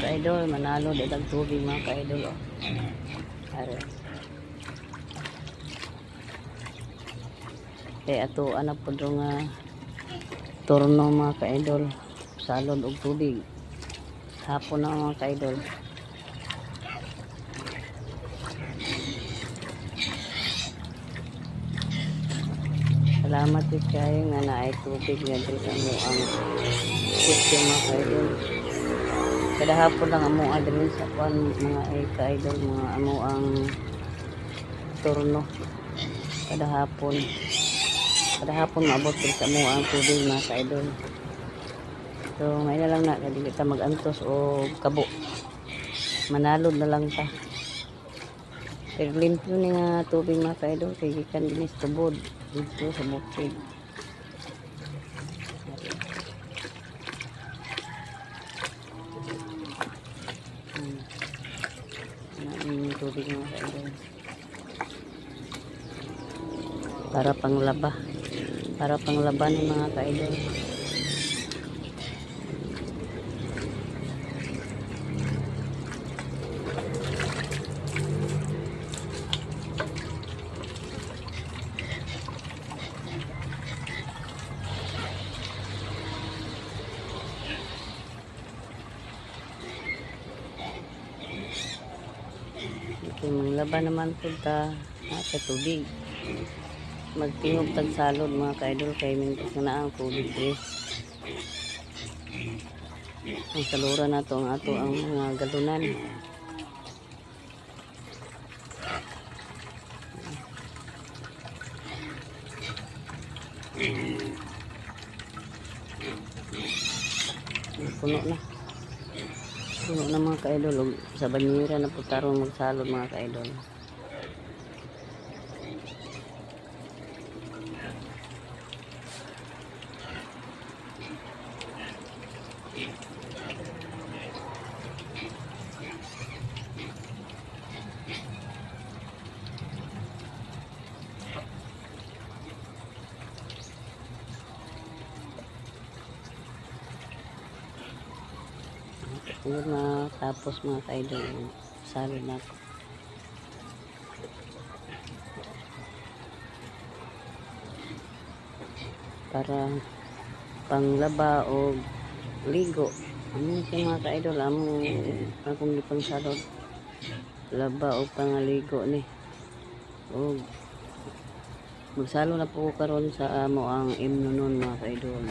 ka-idol, manalo dadag tubig mga ka-idol. Oh. Are. Kaya ato anak po dong turno mga ka-idol, salod og tubig hapon na mga ka-idol. Salamat po kayo nga naay tubig nga dito sa mo ang system mga ka-idol. Kada hapon lang amo adrin sa kwan mga ka-idol, mga amo ang turno kada hapon maabot din sa mo ang tubig mga ka-idol. So may na lang na kadi kita magantos o kabo, manalod na lang ta. Pero limpyo ni nga tubig mga ka-idol kay gikan dinis tubod dito sa bukid. Tubig mga ka-idol para panglaba ng mga ka-idol. Manglaba naman po ta sa tubig, magtingog tag salod mga ka-idol kay mintas na ang tubig ang saluran nato ang ato ang mga galunan. Puno na mga ka-idol, sa banyera na po tarong magsalod mga ka-idol. Yun na tapos mga ka-idol, salad na ako. Para panglaba o ligo. Ano siya mga ka-idol, akong lipang salad. Laba o pangaligo ni. O magsalo na po karon sa amo ang imno nun mga ka-idol.